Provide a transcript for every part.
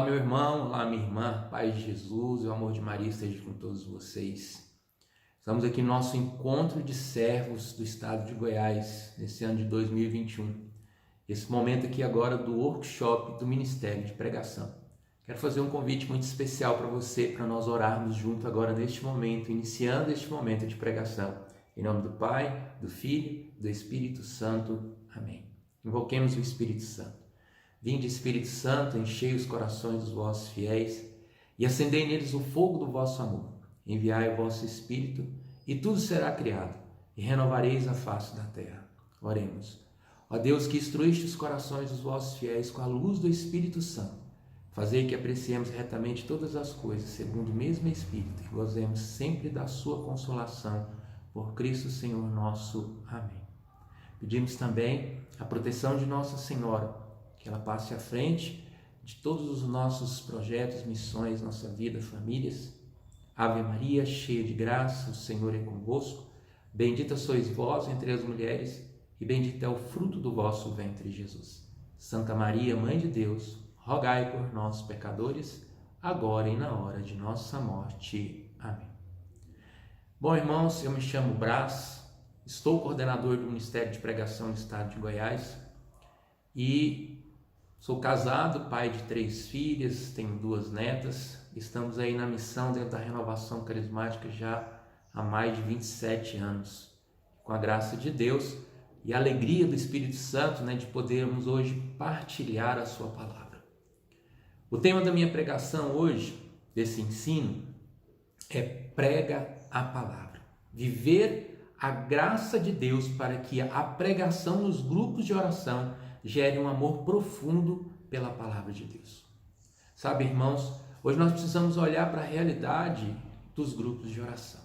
meu irmão, olá, minha irmã, paz de Jesus e o amor de Maria esteja com todos vocês. Estamos aqui no nosso encontro de servos do estado de Goiás, nesse ano de 2021. Esse momento aqui agora do workshop do Ministério de Pregação. Quero fazer um convite muito especial para você, para nós orarmos junto agora neste momento, iniciando este momento de pregação. Em nome do Pai, do Filho, do Espírito Santo. Amém. Invoquemos o Espírito Santo. Vinde, Espírito Santo, enchei os corações dos vossos fiéis e acendei neles o fogo do vosso amor. Enviai o vosso Espírito e tudo será criado e renovareis a face da terra. Oremos. Ó Deus, que instruíste os corações dos vossos fiéis com a luz do Espírito Santo, fazei que apreciemos retamente todas as coisas segundo o mesmo Espírito e gozemos sempre da sua consolação por Cristo Senhor nosso. Amém. Pedimos também a proteção de Nossa Senhora, que ela passe à frente de todos os nossos projetos, missões, nossa vida, famílias. Ave Maria, cheia de graça, o Senhor é convosco. Bendita sois vós entre as mulheres, e bendito é o fruto do vosso ventre, Jesus. Santa Maria, Mãe de Deus, rogai por nós, pecadores, agora e na hora de nossa morte. Amém. Bom, irmãos, eu me chamo Brás, estou coordenador do Ministério de Pregação no estado de Goiás e sou casado, pai de 3 filhas, tenho 2 netas. Estamos aí na missão dentro da Renovação Carismática já há mais de 27 anos. Com a graça de Deus e a alegria do Espírito Santo, de podermos hoje partilhar a sua palavra. O tema da minha pregação hoje, desse ensino, é prega a palavra. Viver a graça de Deus para que a pregação nos grupos de oração gere um amor profundo pela palavra de Deus. Sabe, irmãos, hoje nós precisamos olhar para a realidade dos grupos de oração.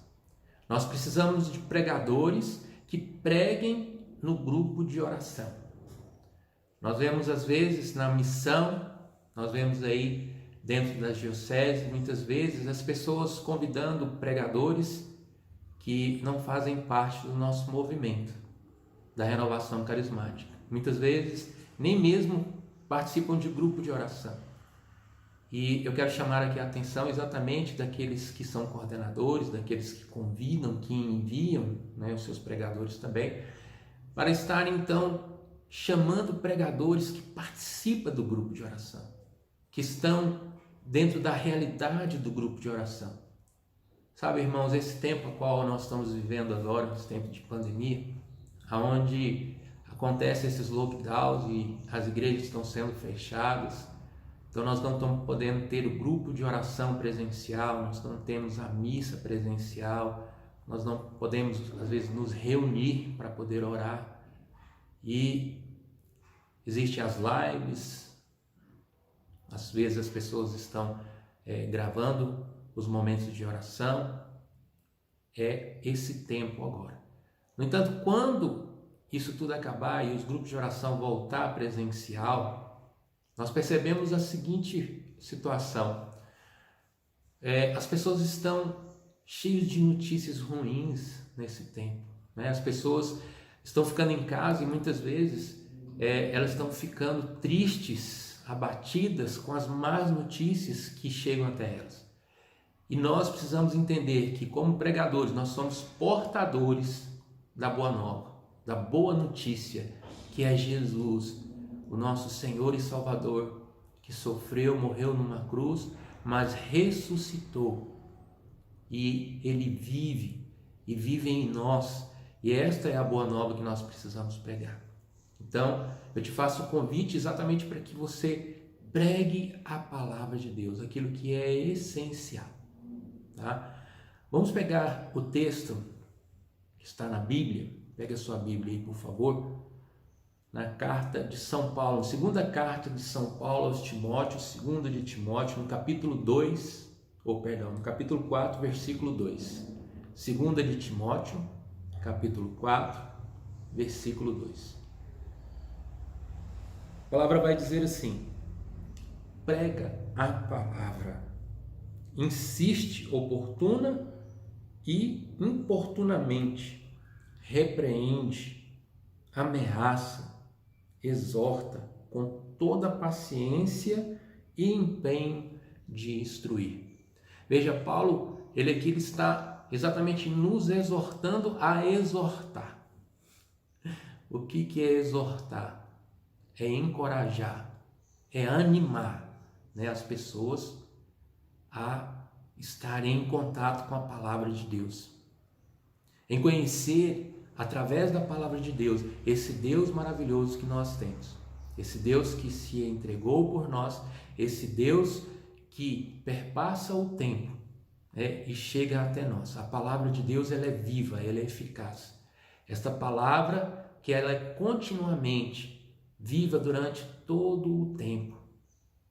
Nós precisamos de pregadores que preguem no grupo de oração. Nós vemos às vezes na missão, nós vemos aí dentro das dioceses, muitas vezes as pessoas convidando pregadores que não fazem parte do nosso movimento, da renovação carismática. Muitas vezes nem mesmo participam de grupo de oração. E eu quero chamar aqui a atenção exatamente daqueles que são coordenadores, daqueles que convidam, que enviam, os seus pregadores também, para estarem então chamando pregadores que participam do grupo de oração, que estão dentro da realidade do grupo de oração. Sabe, irmãos, esse tempo ao qual nós estamos vivendo agora, esse tempo de pandemia, onde acontecem esses lockdowns e as igrejas estão sendo fechadas, então nós não estamos podendo ter o grupo de oração presencial, nós não temos a missa presencial, nós não podemos às vezes nos reunir para poder orar, e existem as lives, às vezes as pessoas estão gravando os momentos de oração. É esse tempo agora. No entanto, quando isso tudo acabar e os grupos de oração voltar presencial, nós percebemos a seguinte situação. As pessoas estão cheias de notícias ruins nesse tempo. As pessoas estão ficando em casa e muitas vezes elas estão ficando tristes, abatidas com as más notícias que chegam até elas. E nós precisamos entender que, como pregadores, nós somos portadores da boa nova, da boa notícia, que é Jesus, o nosso Senhor e Salvador, que sofreu, morreu numa cruz, mas ressuscitou. E Ele vive, e vive em nós. E esta é a boa nova que nós precisamos pregar. Então, eu te faço o convite exatamente para que você pregue a palavra de Deus, aquilo que é essencial. Tá? Vamos pegar o texto que está na Bíblia. Pega a sua Bíblia aí, por favor. Na carta de São Paulo, segunda carta de São Paulo aos Timóteos, segunda de Timóteo, no capítulo 4, versículo 2. Segunda de Timóteo, capítulo 4, versículo 2. A palavra vai dizer assim: prega a palavra, insiste oportuna e importunamente, repreende, ameaça, exorta com toda paciência e empenho de instruir. Veja, Paulo, ele aqui está exatamente nos exortando a exortar. O que é exortar? É encorajar, é animar, né, as pessoas a estarem em contato com a palavra de Deus, em conhecer através da palavra de Deus esse Deus maravilhoso que nós temos, esse Deus que se entregou por nós, esse Deus que perpassa o tempo, né, e chega até nós. A palavra de Deus, ela é viva, ela é eficaz. Esta palavra que ela é continuamente viva durante todo o tempo,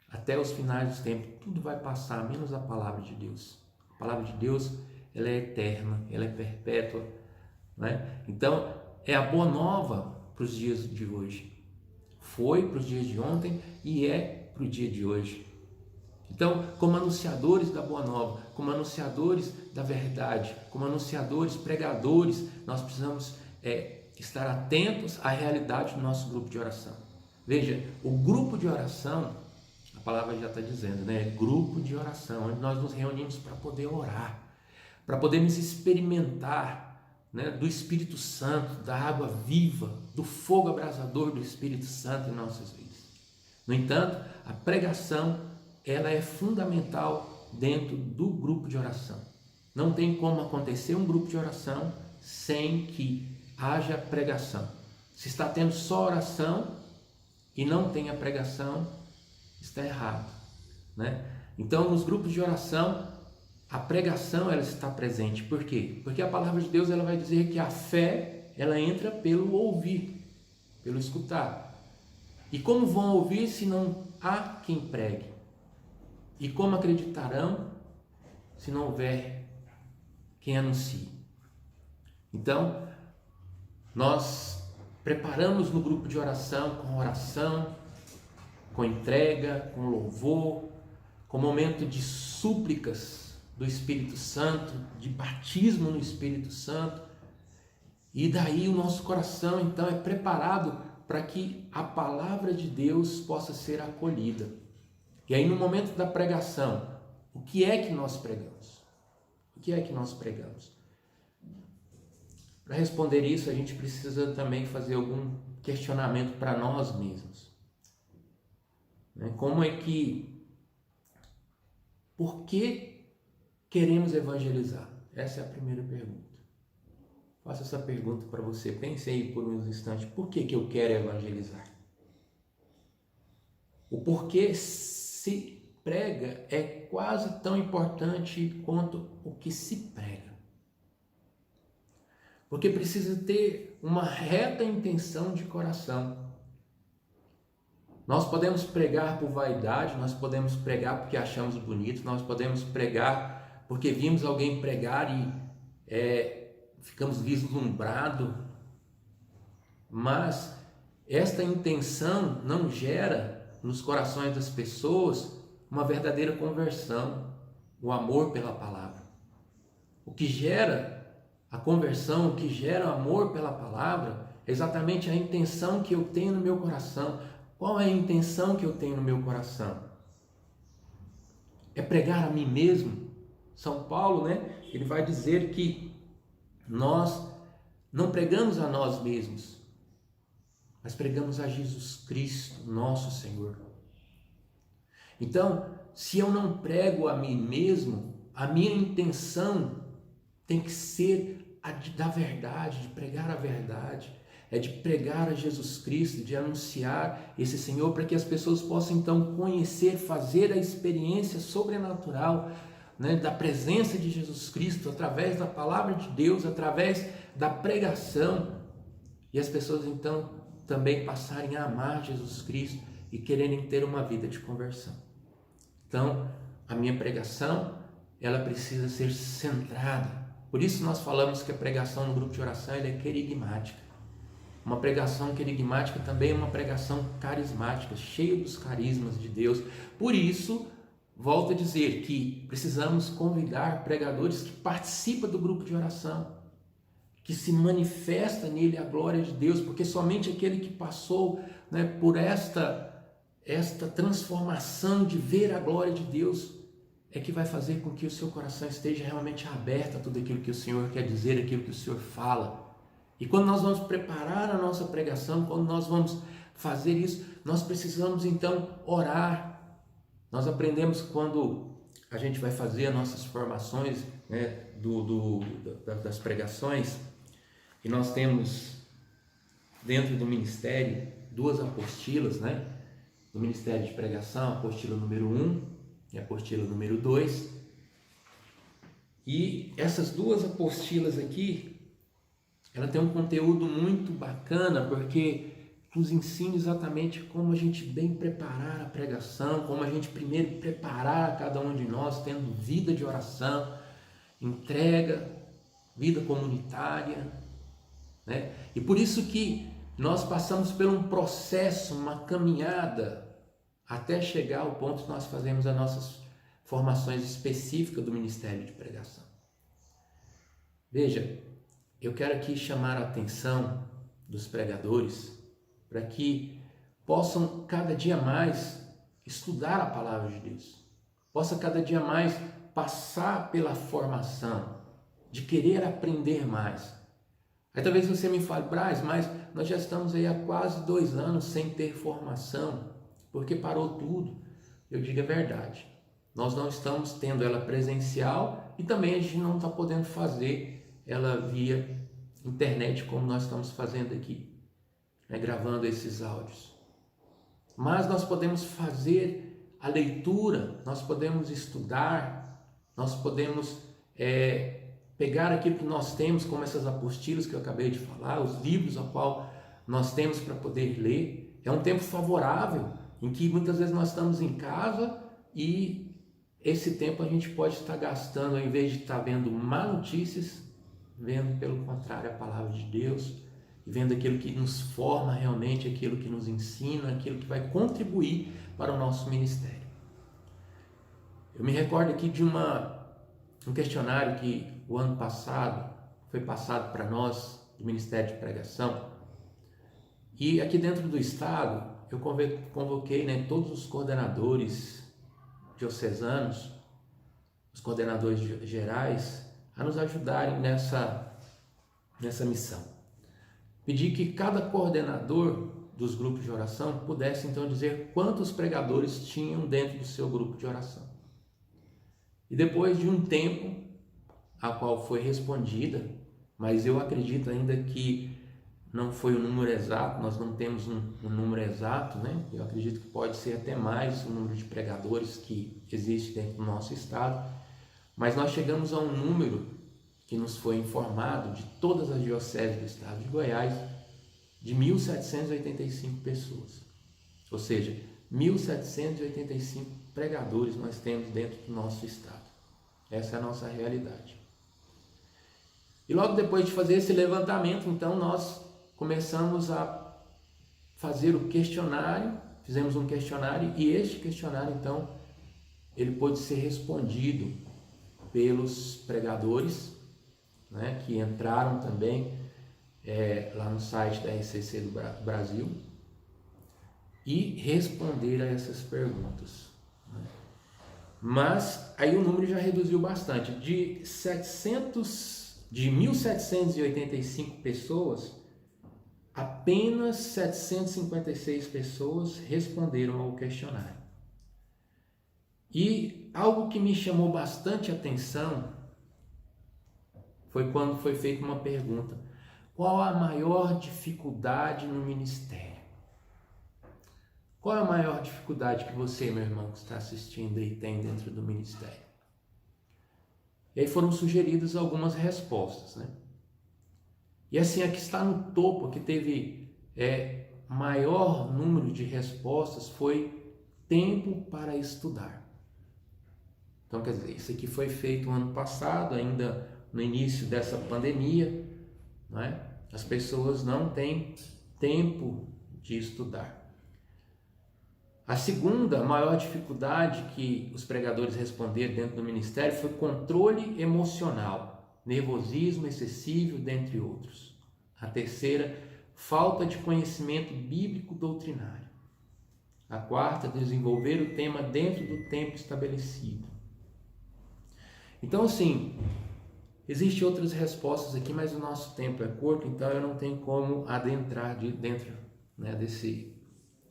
até os finais dos tempos, tudo vai passar, menos a palavra de Deus. A palavra de Deus, ela é eterna, ela é perpétua, né? Então, é a boa nova para os dias de hoje. Foi para os dias de ontem e é para o dia de hoje. Então, como anunciadores da boa nova, como anunciadores da verdade, como anunciadores, pregadores, nós precisamos estar atentos à realidade do nosso grupo de oração. Veja, o grupo de oração, a palavra já está dizendo, né? Grupo de oração, onde nós nos reunimos para poder orar, para podermos experimentar, né, do Espírito Santo, da água viva, do fogo abrasador do Espírito Santo em nossas vidas. No entanto, a pregação, ela é fundamental dentro do grupo de oração. Não tem como acontecer um grupo de oração sem que haja pregação. Se está tendo só oração e não tem a pregação, está errado, né? Então, nos grupos de oração, a pregação, ela está presente. Por quê? Porque a palavra de Deus, ela vai dizer que a fé, ela entra pelo ouvir, pelo escutar. E como vão ouvir se não há quem pregue? E como acreditarão se não houver quem anuncie? Então, nós preparamos no grupo de oração, com entrega, com louvor, com momento de súplicas do Espírito Santo, de batismo no Espírito Santo. E daí o nosso coração, então, é preparado para que a palavra de Deus possa ser acolhida. E aí, no momento da pregação, o que é que nós pregamos? O que é que nós pregamos? Para responder isso, a gente precisa também fazer algum questionamento para nós mesmos. Como é que... Por que queremos evangelizar? Essa é a primeira pergunta. Faça essa pergunta para você. Pense aí por uns instantes. Por que eu quero evangelizar? O porquê se prega é quase tão importante quanto o que se prega. Porque precisa ter uma reta intenção de coração. Nós podemos pregar por vaidade, nós podemos pregar porque achamos bonito, nós podemos pregar porque vimos alguém pregar e ficamos vislumbrados. Mas esta intenção não gera nos corações das pessoas uma verdadeira conversão, o amor pela palavra. O que gera a conversão, o que gera o amor pela palavra, é exatamente a intenção que eu tenho no meu coração. Qual é a intenção que eu tenho no meu coração? É pregar a mim mesmo? São Paulo, né? Ele vai dizer que nós não pregamos a nós mesmos, mas pregamos a Jesus Cristo, nosso Senhor. Então, se eu não prego a mim mesmo, a minha intenção tem que ser a da verdade, de pregar a verdade, é de pregar a Jesus Cristo, de anunciar esse Senhor, para que as pessoas possam então conhecer, fazer a experiência sobrenatural, né, da presença de Jesus Cristo, através da palavra de Deus, através da pregação, e as pessoas então também passarem a amar Jesus Cristo e quererem ter uma vida de conversão. Então, a minha pregação, ela precisa ser centrada. Por isso nós falamos que a pregação no grupo de oração ela é querigmática. Uma pregação querigmática também é uma pregação carismática, cheia dos carismas de Deus. Por isso, volto a dizer que precisamos convidar pregadores que participam do grupo de oração, que se manifesta nele a glória de Deus, porque somente aquele que passou, né, por esta esta transformação de ver a glória de Deus é que vai fazer com que o seu coração esteja realmente aberto a tudo aquilo que o Senhor quer dizer, aquilo que o Senhor fala. E quando nós vamos preparar a nossa pregação, quando nós vamos fazer isso, nós precisamos então orar. Nós aprendemos quando a gente vai fazer as nossas formações, né, das pregações, e nós temos dentro do ministério 2 apostilas, né, do ministério de pregação, a apostila número 1 e a apostila número 2. E essas 2 apostilas aqui, ela tem um conteúdo muito bacana, porque nos ensina exatamente como a gente bem preparar a pregação, como a gente primeiro preparar cada um de nós, tendo vida de oração, entrega, vida comunitária, né? E por isso que nós passamos por um processo, uma caminhada, até chegar ao ponto que nós fazemos as nossas formações específicas do Ministério de Pregação. Veja, eu quero aqui chamar a atenção dos pregadores para que possam cada dia mais estudar a Palavra de Deus, possa cada dia mais passar pela formação, de querer aprender mais. Aí talvez você me fale, Braz, mas nós já estamos aí há quase 2 anos sem ter formação, porque parou tudo. Eu digo a verdade, nós não estamos tendo ela presencial e também a gente não está podendo fazer ela via internet como nós estamos fazendo aqui, né, gravando esses áudios. Mas nós podemos fazer a leitura, nós podemos estudar, nós podemos pegar aquilo que nós temos, como essas apostilas que eu acabei de falar, os livros ao qual nós temos para poder ler. É um tempo favorável, em que muitas vezes nós estamos em casa e esse tempo a gente pode estar gastando, ao invés de estar vendo má notícias, vendo pelo contrário a palavra de Deus, e vendo aquilo que nos forma realmente, aquilo que nos ensina, aquilo que vai contribuir para o nosso ministério. Eu me recordo aqui de um questionário que o ano passado foi passado para nós do Ministério de Pregação, e aqui dentro do estado eu convoquei, né, todos os coordenadores diocesanos, os coordenadores gerais, a nos ajudarem nessa missão. Pedi que cada coordenador dos grupos de oração pudesse então dizer quantos pregadores tinham dentro do seu grupo de oração. E depois de um tempo, a qual foi respondida, mas eu acredito ainda que não foi o número exato, nós não temos um número exato, né? Eu acredito que pode ser até mais o número de pregadores que existe dentro do nosso estado, mas nós chegamos a um número que nos foi informado de todas as dioceses do estado de Goiás, de 1.785 pessoas. Ou seja, 1.785 pregadores nós temos dentro do nosso estado. Essa é a nossa realidade. E logo depois de fazer esse levantamento, então nós começamos a fazer o questionário, fizemos um questionário, e este questionário então, ele pôde ser respondido pelos pregadores, né, que entraram também lá no site da RCC do Brasil e responder a essas perguntas, né? Mas aí o número já reduziu bastante, de 1.785 pessoas, apenas 756 pessoas responderam ao questionário. E algo que me chamou bastante atenção foi quando foi feita uma pergunta: qual a maior dificuldade no ministério? Qual é a maior dificuldade que você, meu irmão, que está assistindo aí, tem dentro do ministério? E aí foram sugeridas algumas respostas, né? E assim, a que está no topo, a que teve maior número de respostas, foi tempo para estudar. Então, quer dizer, isso aqui foi feito no ano passado, ainda no início dessa pandemia, não é? As pessoas não têm tempo de estudar. A segunda maior dificuldade que os pregadores responderam dentro do ministério foi controle emocional, nervosismo excessivo, dentre outros. A terceira, falta de conhecimento bíblico doutrinário. A quarta, desenvolver o tema dentro do tempo estabelecido. Então, assim, existem outras respostas aqui, mas o nosso tempo é curto, então eu não tenho como adentrar dentro, né,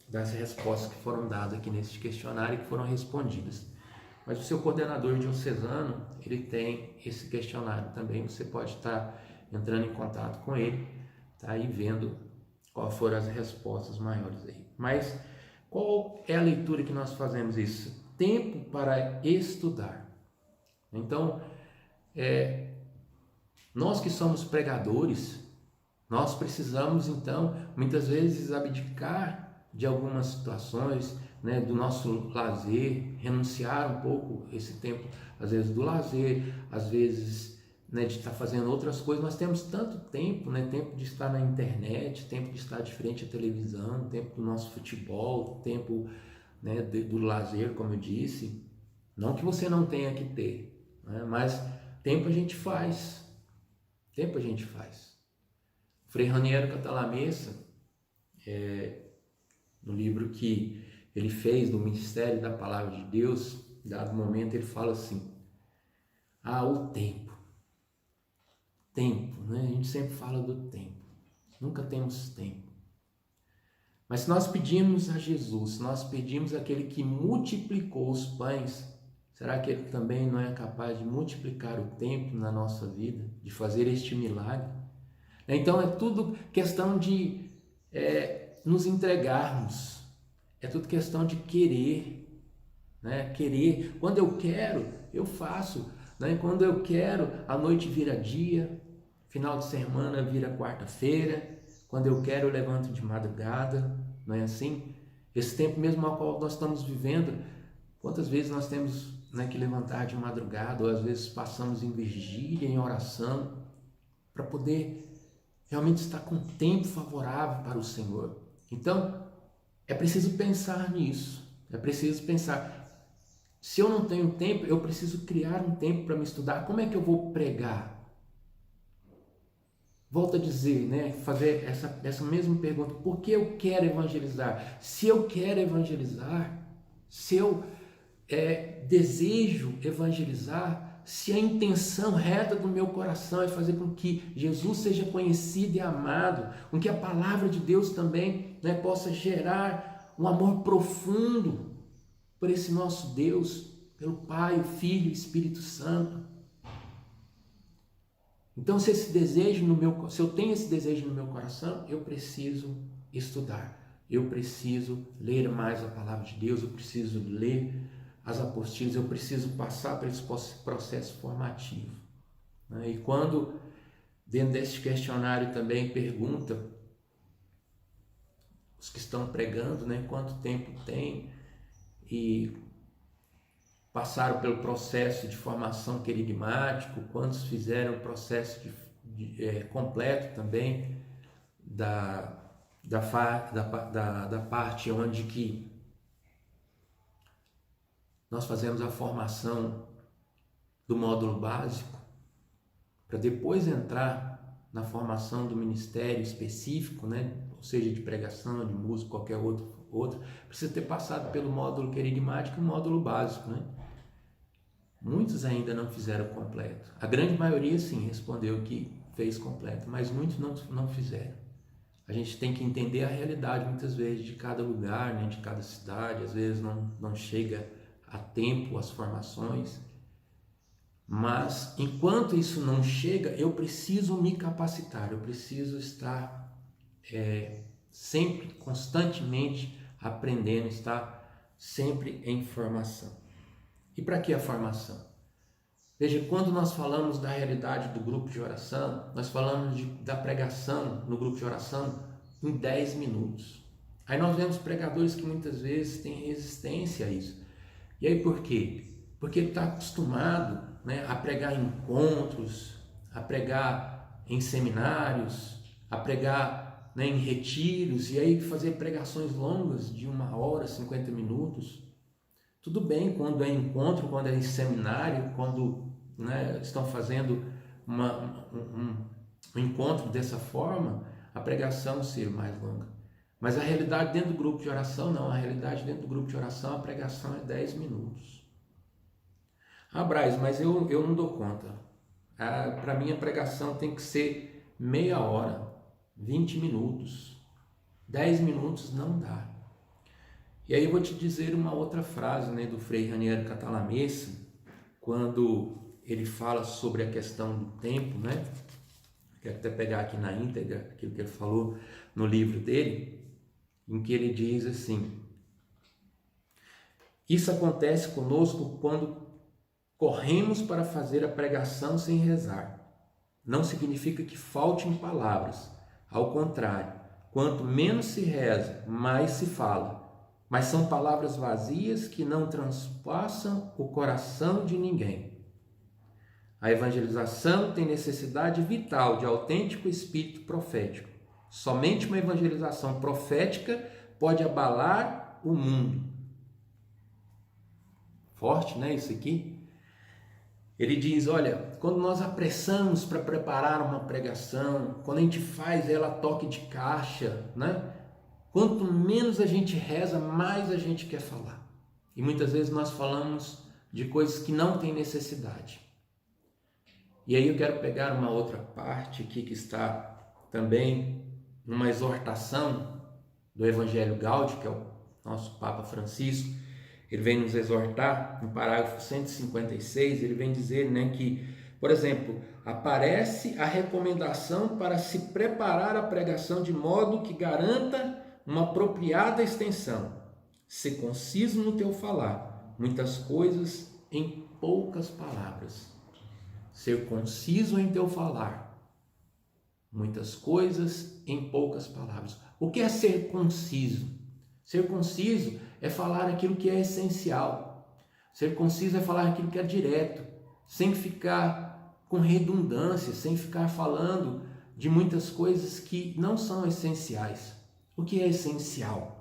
das respostas que foram dadas aqui nesse questionário e que foram respondidas. Mas o seu coordenador diocesano, ele tem esse questionário também, você pode estar entrando em contato com ele, tá, e vendo quais foram as respostas maiores aí. Mas qual é a leitura que nós fazemos isso? Tempo para estudar. Então, nós que somos pregadores, nós precisamos então, muitas vezes, abdicar de algumas situações, né, do nosso lazer, renunciar um pouco esse tempo, às vezes do lazer, às vezes, né, de estar fazendo outras coisas. Nós temos tanto tempo, né, tempo de estar na internet, tempo de estar de frente à televisão, tempo do nosso futebol, tempo, né, do lazer, como eu disse. Não que você não tenha que ter, né, mas tempo a gente faz. Tempo a gente faz. Frei Raniero Cantalamessa, no livro que ele fez do Ministério da Palavra de Deus, dado momento ele fala assim: o tempo. Tempo, né? A gente sempre fala do tempo. Nunca temos tempo. Mas se nós pedimos a Jesus, se nós pedimos aquele que multiplicou os pães, será que ele também não é capaz de multiplicar o tempo na nossa vida, de fazer este milagre? Então é tudo questão de nos entregarmos, é tudo questão de querer, né? Querer. Quando eu quero, eu faço, né? Quando eu quero, a noite vira dia, final de semana vira quarta-feira, quando eu quero eu levanto de madrugada, não é assim? Esse tempo mesmo ao qual nós estamos vivendo, quantas vezes nós temos, né, que levantar de madrugada, ou às vezes passamos em vigília, em oração, para poder realmente estar com tempo favorável para o Senhor. Então, é preciso pensar nisso, é preciso pensar, se eu não tenho tempo, eu preciso criar um tempo para me estudar. Como é que eu vou pregar? Volto a dizer, né, fazer essa mesma pergunta: por que eu quero evangelizar? Se eu quero evangelizar, se eu desejo evangelizar, se a intenção reta do meu coração é fazer com que Jesus seja conhecido e amado, com que a palavra de Deus também, né, possa gerar um amor profundo por esse nosso Deus, pelo Pai, o Filho e o Espírito Santo. Então, se eu tenho esse desejo no meu coração, eu preciso estudar, eu preciso ler mais a palavra de Deus, eu preciso ler as apostilas, eu preciso passar por esse processo formativo. E quando, dentro desse questionário também pergunta os que estão pregando, né, quanto tempo tem e passaram pelo processo de formação querigmático, quantos fizeram o processo completo também da parte onde que nós fazemos a formação do módulo básico, para depois entrar na formação do ministério específico, né? Ou seja, de pregação, de música, qualquer outro, precisa ter passado pelo módulo querigmático e o módulo básico, né? Muitos ainda não fizeram completo. A grande maioria, sim, respondeu que fez completo, mas muitos não fizeram. A gente tem que entender a realidade, muitas vezes, de cada lugar, né? De cada cidade. Às vezes não chega a tempo as formações, mas enquanto isso não chega, eu preciso me capacitar, eu preciso estar sempre, constantemente aprendendo, estar sempre em formação. E para que a formação? Veja, quando nós falamos da realidade do grupo de oração, nós falamos da pregação no grupo de oração em 10 minutos. Aí nós vemos pregadores que muitas vezes têm resistência a isso. E aí por quê? Porque ele está acostumado, né, a pregar em encontros, a pregar em seminários, a pregar, né, em retiros, e aí fazer pregações longas de 1 hora, 50 minutos. Tudo bem quando é encontro, quando é em seminário, quando, né, estão fazendo um encontro dessa forma, a pregação ser mais longa. Mas a realidade dentro do grupo de oração, não. A realidade dentro do grupo de oração, a pregação é 10 minutos. Ah, Braz, mas eu não dou conta. Para mim a pregação tem que ser meia hora, 20 minutos. 10 minutos não dá. E aí eu vou te dizer uma outra frase, né, do Frei Raniero Cantalamessa, quando ele fala sobre a questão do tempo, né? Quero até pegar aqui na íntegra aquilo que ele falou no livro dele, em que ele diz assim: isso acontece conosco quando corremos para fazer a pregação sem rezar. Não significa que faltem palavras. Ao contrário, quanto menos se reza, mais se fala. Mas são palavras vazias que não transpassam o coração de ninguém. A evangelização tem necessidade vital de autêntico espírito profético. Somente uma evangelização profética pode abalar o mundo. Forte, né, isso aqui? Ele diz, olha, quando nós apressamos para preparar uma pregação, quando a gente faz ela a toque de caixa, né? Quanto menos a gente reza, mais a gente quer falar. E muitas vezes nós falamos de coisas que não têm necessidade. E aí eu quero pegar uma outra parte aqui que está também numa exortação do Evangelho Gáudio, que é o nosso Papa Francisco. Ele vem nos exortar, no parágrafo 156, ele vem dizer, né, que, por exemplo, aparece a recomendação para se preparar a pregação de modo que garanta uma apropriada extensão. Ser conciso no teu falar, muitas coisas em poucas palavras. Ser conciso em teu falar, muitas coisas em poucas palavras. O que é ser conciso? Ser conciso é falar aquilo que é essencial. Ser conciso é falar aquilo que é direto, sem ficar com redundância, sem ficar falando de muitas coisas que não são essenciais. O que é essencial?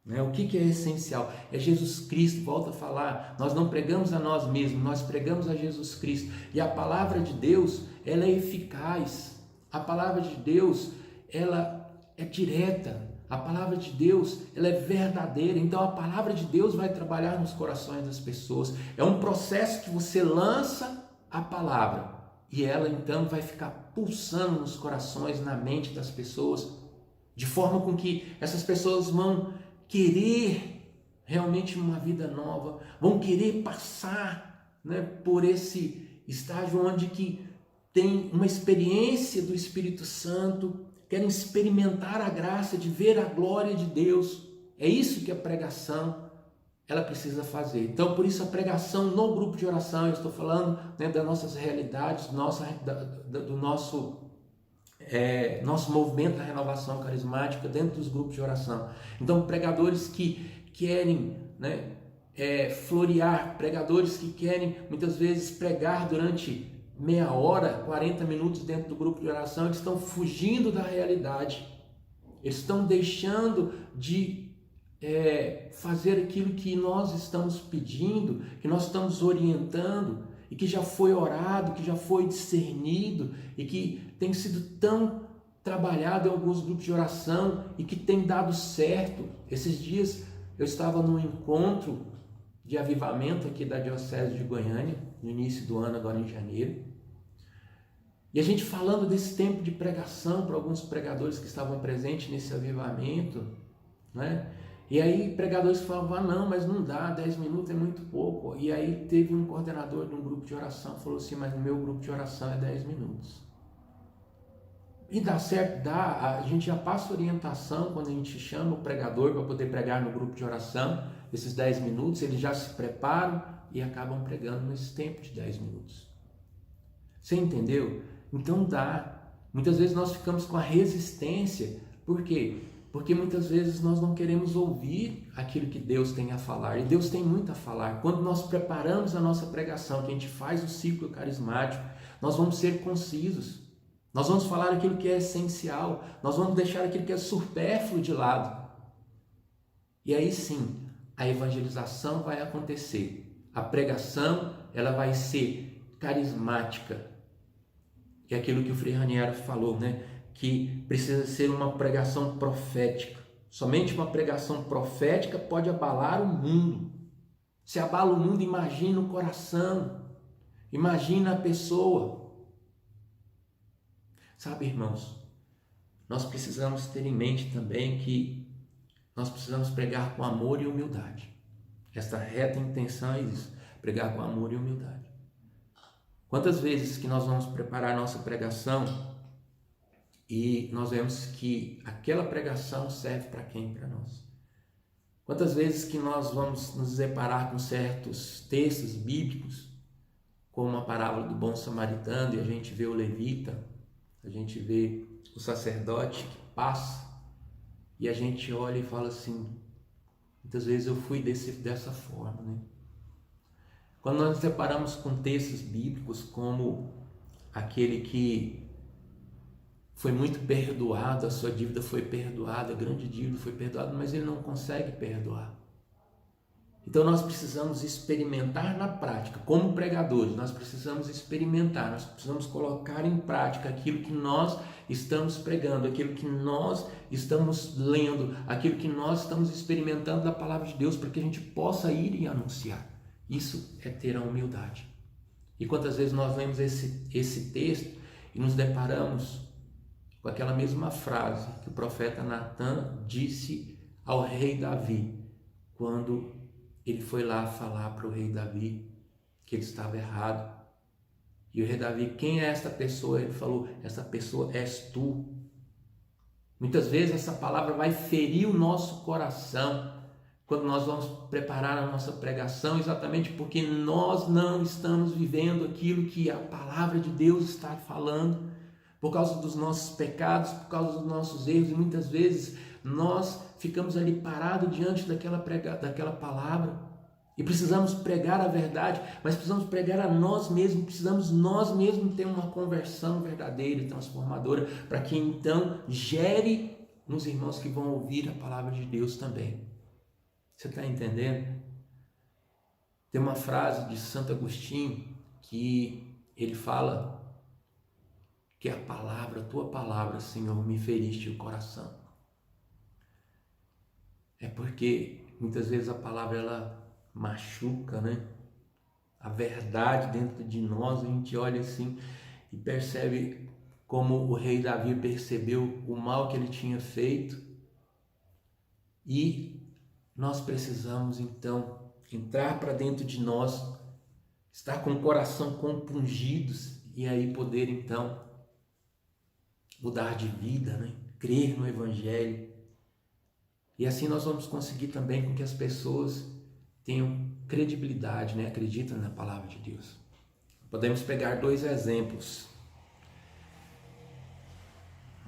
O que é essencial? É Jesus Cristo, volta a falar, nós não pregamos a nós mesmos, nós pregamos a Jesus Cristo. E a palavra de Deus, ela é eficaz. A palavra de Deus, ela é direta. A palavra de Deus, ela é verdadeira. Então a palavra de Deus vai trabalhar nos corações das pessoas. É um processo que você lança a palavra e ela então vai ficar pulsando nos corações, na mente das pessoas, de forma com que essas pessoas vão querer realmente uma vida nova, vão querer passar, né, por esse estágio onde que tem uma experiência do Espírito Santo, querem experimentar a graça de ver a glória de Deus. É isso que a pregação ela precisa fazer. Então, por isso a pregação no grupo de oração, eu estou falando, né, das nossas realidades, do nosso movimento da renovação carismática dentro dos grupos de oração. Então, pregadores que querem, né, florear, pregadores que querem muitas vezes pregar durante meia hora, 40 minutos dentro do grupo de oração, eles estão fugindo da realidade, eles estão deixando de fazer aquilo que nós estamos pedindo, que nós estamos orientando, e que já foi orado, que já foi discernido, e que tem sido tão trabalhado em alguns grupos de oração, e que tem dado certo. Esses dias eu estava num encontro de avivamento aqui da Diocese de Goiânia, no início do ano, agora em janeiro, e a gente falando desse tempo de pregação para alguns pregadores que estavam presentes nesse avivamento, né? E aí pregadores falavam, não, mas não dá, 10 minutos é muito pouco. E aí teve um coordenador de um grupo de oração que falou assim, mas no meu grupo de oração é 10 minutos. E dá certo, dá, a gente já passa orientação quando a gente chama o pregador para poder pregar no grupo de oração, esses 10 minutos, eles já se preparam e acabam pregando nesse tempo de 10 minutos. Você entendeu? Então dá. Muitas vezes nós ficamos com a resistência, por quê? Porque muitas vezes nós não queremos ouvir aquilo que Deus tem a falar, e Deus tem muito a falar. Quando nós preparamos a nossa pregação, que a gente faz o ciclo carismático, nós vamos ser concisos, nós vamos falar aquilo que é essencial, nós vamos deixar aquilo que é supérfluo de lado. E aí sim, a evangelização vai acontecer, a pregação ela vai ser carismática. E aquilo que o Frei Raniero falou, né? Que precisa ser uma pregação profética. Somente uma pregação profética pode abalar o mundo. Se abala o mundo, imagina o coração, imagina a pessoa. Sabe, irmãos, nós precisamos ter em mente também que nós precisamos pregar com amor e humildade. Esta reta intenção é isso, pregar com amor e humildade. Quantas vezes que nós vamos preparar nossa pregação e nós vemos que aquela pregação serve para quem? Para nós. Quantas vezes que nós vamos nos deparar com certos textos bíblicos, como a parábola do bom samaritano, e a gente vê o levita, a gente vê o sacerdote que passa, e a gente olha e fala assim, muitas vezes eu fui dessa forma, né? Quando nós nos deparamos com textos bíblicos como aquele que foi muito perdoado, a sua dívida foi perdoada, a grande dívida foi perdoada, mas ele não consegue perdoar. Então nós precisamos experimentar na prática, como pregadores, nós precisamos experimentar, nós precisamos colocar em prática aquilo que nós estamos pregando, aquilo que nós estamos lendo, aquilo que nós estamos experimentando da palavra de Deus, para que a gente possa ir e anunciar. Isso é ter a humildade. E quantas vezes nós lemos esse texto e nos deparamos com aquela mesma frase que o profeta Natan disse ao rei Davi, quando ele foi lá falar para o rei Davi que ele estava errado. E o rei Davi, quem é esta pessoa? Ele falou, essa pessoa és tu. Muitas vezes essa palavra vai ferir o nosso coração quando nós vamos preparar a nossa pregação, exatamente porque nós não estamos vivendo aquilo que a palavra de Deus está falando, por causa dos nossos pecados, por causa dos nossos erros, e muitas vezes nós ficamos ali parados diante daquela palavra e precisamos pregar a verdade, mas precisamos pregar a nós mesmos, precisamos nós mesmos ter uma conversão verdadeira e transformadora, para que então gere nos irmãos que vão ouvir a palavra de Deus também. Você está entendendo? Tem uma frase de Santo Agostinho que ele fala que a tua palavra, Senhor, me feriste o coração. É porque muitas vezes a palavra ela machuca, né? A verdade dentro de nós, a gente olha assim e percebe como o rei Davi percebeu o mal que ele tinha feito, e nós precisamos então entrar para dentro de nós, estar com o coração compungidos e aí poder então mudar de vida, né? Crer no Evangelho. E assim nós vamos conseguir também com que as pessoas tenham credibilidade, né? Acreditam na palavra de Deus. Podemos pegar 2 exemplos.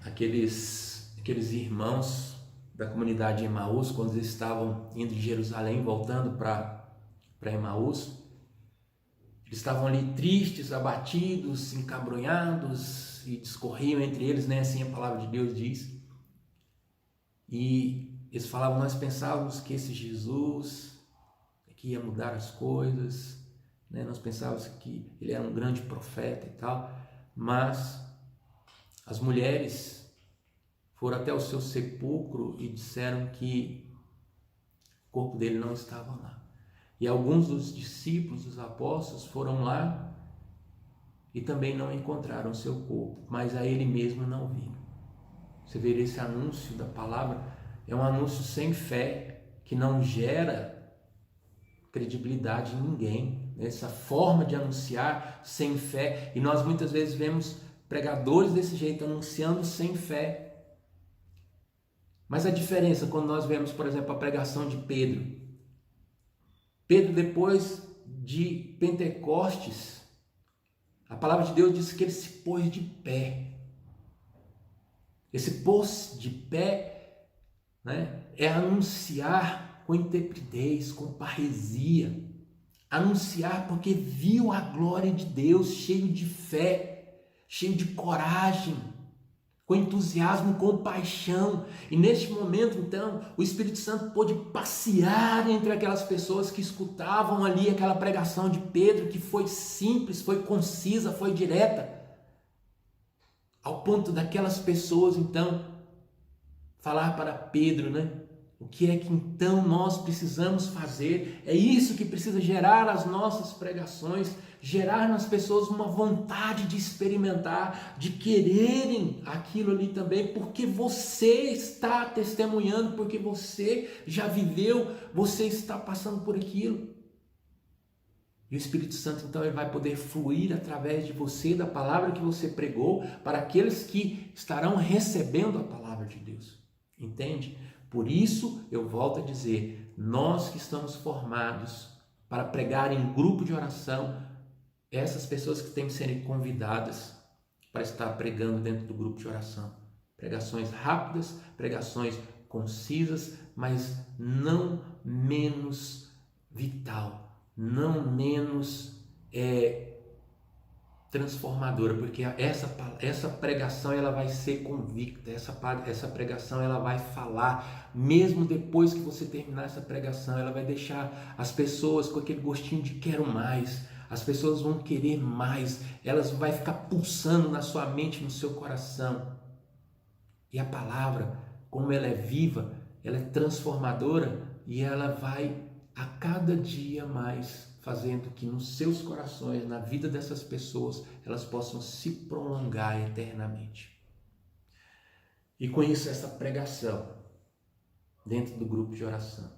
Aqueles irmãos da comunidade de Emaús, quando eles estavam indo de Jerusalém, voltando para Emaús, eles estavam ali tristes, abatidos, encabrunhados, e discorriam entre eles, né? Assim a palavra de Deus diz. E eles falavam, nós pensávamos que esse Jesus que ia mudar as coisas, né? Nós pensávamos que ele era um grande profeta e tal, mas as mulheres foram até o seu sepulcro e disseram que o corpo dele não estava lá. E alguns dos discípulos, dos apóstolos, foram lá e também não encontraram o seu corpo, mas a ele mesmo não viram. Você vê esse anúncio da palavra, é um anúncio sem fé, que não gera credibilidade em ninguém. Essa forma de anunciar sem fé, e nós muitas vezes vemos pregadores desse jeito, anunciando sem fé. Mas a diferença, quando nós vemos, por exemplo, a pregação de Pedro. Pedro, depois de Pentecostes, a palavra de Deus diz que ele se pôs de pé. Esse pôs de pé, né, é anunciar com intrepidez, com parresia. Anunciar porque viu a glória de Deus, cheio de fé, cheio de coragem, com entusiasmo, com paixão. E neste momento, então, o Espírito Santo pôde passear entre aquelas pessoas que escutavam ali aquela pregação de Pedro, que foi simples, foi concisa, foi direta, ao ponto daquelas pessoas, então, falar para Pedro, né? O que é que então nós precisamos fazer? É isso que precisa gerar as nossas pregações, gerar nas pessoas uma vontade de experimentar, de quererem aquilo ali também, porque você está testemunhando, porque você já viveu, você está passando por aquilo. E o Espírito Santo, então, ele vai poder fluir através de você, da palavra que você pregou, para aqueles que estarão recebendo a palavra de Deus. Entende? Por isso, eu volto a dizer, nós que estamos formados para pregar em grupo de oração, essas pessoas que têm que serem convidadas para estar pregando dentro do grupo de oração. Pregações rápidas, pregações concisas, mas não menos vital, não menos transformadora, porque essa pregação ela vai ser convicta, essa pregação ela vai falar, mesmo depois que você terminar essa pregação, ela vai deixar as pessoas com aquele gostinho de quero mais, as pessoas vão querer mais, elas vai ficar pulsando na sua mente, no seu coração. E a palavra, como ela é viva, ela é transformadora e ela vai a cada dia mais fazendo que nos seus corações, na vida dessas pessoas, elas possam se prolongar eternamente. E com isso, essa pregação dentro do grupo de oração,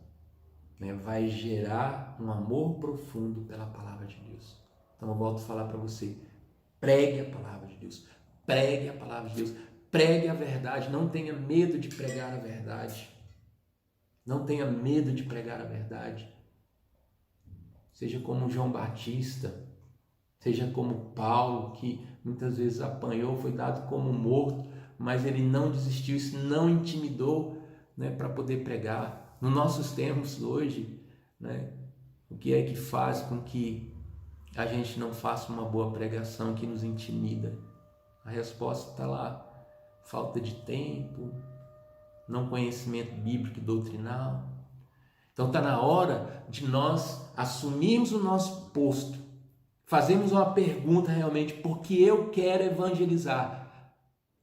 né, vai gerar um amor profundo pela palavra de Deus. Então eu volto a falar para você, pregue a palavra de Deus, pregue a palavra de Deus, pregue a verdade, não tenha medo de pregar a verdade, não tenha medo de pregar a verdade. Seja como João Batista, seja como Paulo, que muitas vezes apanhou, foi dado como morto, mas ele não desistiu, isso não intimidou, né, para poder pregar. Nos nossos tempos hoje, né, o que é que faz com que a gente não faça uma boa pregação que nos intimida? A resposta está lá: falta de tempo, não conhecimento bíblico e doutrinal. Então está na hora de nós assumirmos o nosso posto, fazermos uma pergunta realmente, porque eu quero evangelizar.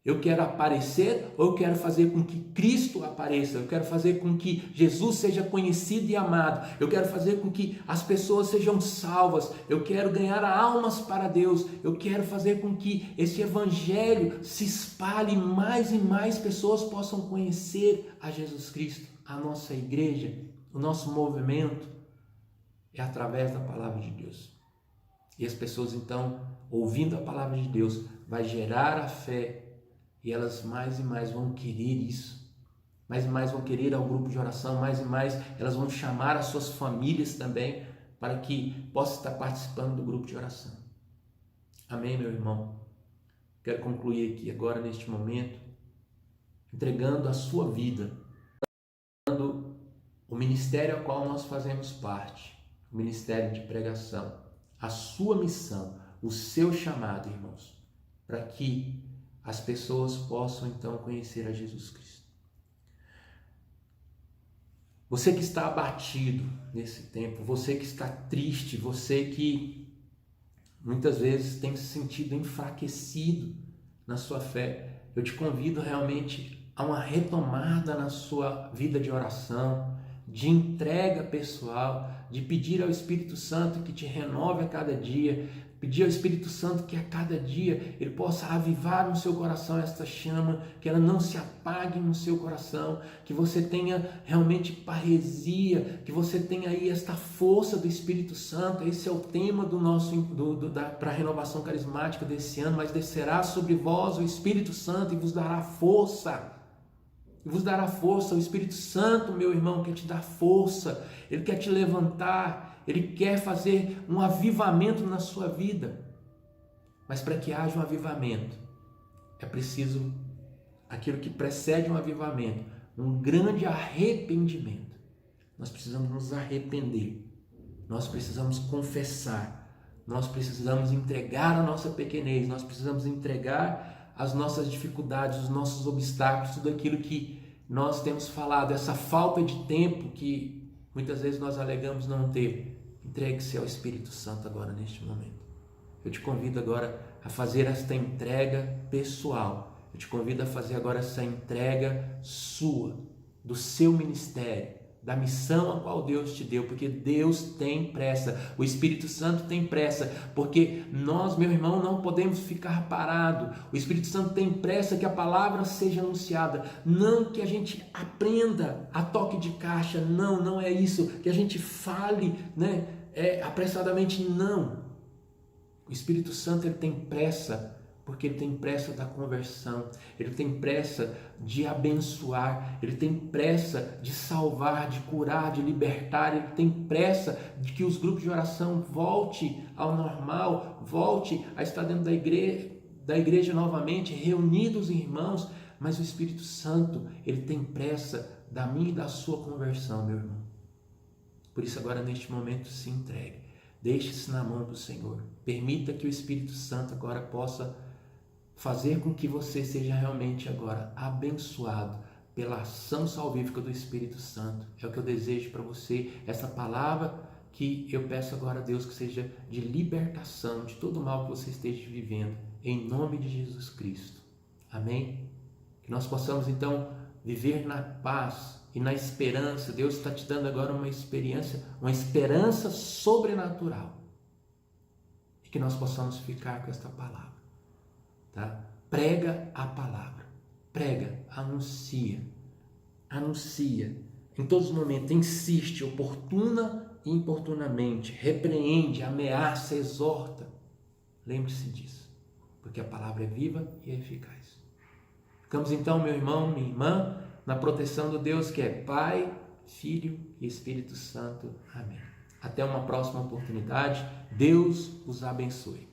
Eu quero aparecer ou eu quero fazer com que Cristo apareça? Eu quero fazer com que Jesus seja conhecido e amado. Eu quero fazer com que as pessoas sejam salvas. Eu quero ganhar almas para Deus. Eu quero fazer com que esse evangelho se espalhe, mais e mais pessoas possam conhecer a Jesus Cristo. A nossa igreja, o nosso movimento é através da palavra de Deus. E as pessoas então, ouvindo a palavra de Deus, vai gerar a fé. E elas mais e mais vão querer isso, mais e mais vão querer ao grupo de oração, mais e mais elas vão chamar as suas famílias também para que possam estar participando do grupo de oração. Amém, meu irmão? Quero concluir aqui agora, neste momento, entregando a sua vida, o ministério ao qual nós fazemos parte, o ministério de pregação, a sua missão, o seu chamado, irmãos, para que as pessoas possam então conhecer a Jesus Cristo. Você que está abatido nesse tempo, você que está triste, você que muitas vezes tem se sentido enfraquecido na sua fé, eu te convido realmente a uma retomada na sua vida de oração, de entrega pessoal, de pedir ao Espírito Santo que te renove a cada dia, pedir ao Espírito Santo que a cada dia ele possa avivar no seu coração esta chama, que ela não se apague no seu coração, que você tenha realmente parresia, que você tenha aí esta força do Espírito Santo. Esse é o tema do nosso para a renovação carismática desse ano. Mas descerá sobre vós o Espírito Santo e vos dará força. E vos dará força. O Espírito Santo, meu irmão, quer te dar força, ele quer te levantar, ele quer fazer um avivamento na sua vida. Mas para que haja um avivamento, é preciso aquilo que precede um avivamento, um grande arrependimento. Nós precisamos nos arrepender, nós precisamos confessar, nós precisamos entregar a nossa pequenez, nós precisamos entregar as nossas dificuldades, os nossos obstáculos, tudo aquilo que nós temos falado, essa falta de tempo que muitas vezes nós alegamos não ter. Entregue-se ao Espírito Santo agora, neste momento. Eu te convido agora a fazer esta entrega pessoal eu te convido a fazer agora essa entrega sua, do seu ministério, da missão a qual Deus te deu, porque Deus tem pressa, o Espírito Santo tem pressa, porque nós, meu irmão, não podemos ficar parados. O Espírito Santo tem pressa que a palavra seja anunciada, não que a gente aprenda a toque de caixa, não é isso, que a gente fale, apressadamente, não. O Espírito Santo, ele tem pressa, porque ele tem pressa da conversão, ele tem pressa de abençoar, ele tem pressa de salvar, de curar, de libertar, ele tem pressa de que os grupos de oração volte ao normal, volte a estar dentro da igreja novamente, reunidos irmãos, mas o Espírito Santo, ele tem pressa da minha e da sua conversão, meu irmão. Por isso agora neste momento se entregue, deixe-se na mão do Senhor, permita que o Espírito Santo agora possa fazer com que você seja realmente agora abençoado pela ação salvífica do Espírito Santo. É o que eu desejo para você, essa palavra que eu peço agora a Deus que seja de libertação de todo o mal que você esteja vivendo, em nome de Jesus Cristo. Amém? Que nós possamos então viver na paz e na esperança. Deus está te dando agora uma esperança sobrenatural. E que nós possamos ficar com esta palavra. Tá? Prega a palavra, prega, anuncia em todos os momentos, insiste, oportuna e importunamente, repreende, ameaça, exorta. Lembre-se disso, porque a palavra é viva e eficaz. Ficamos então, meu irmão, minha irmã, na proteção do Deus que é Pai, Filho e Espírito Santo. Amém. Até uma próxima oportunidade. Deus os abençoe.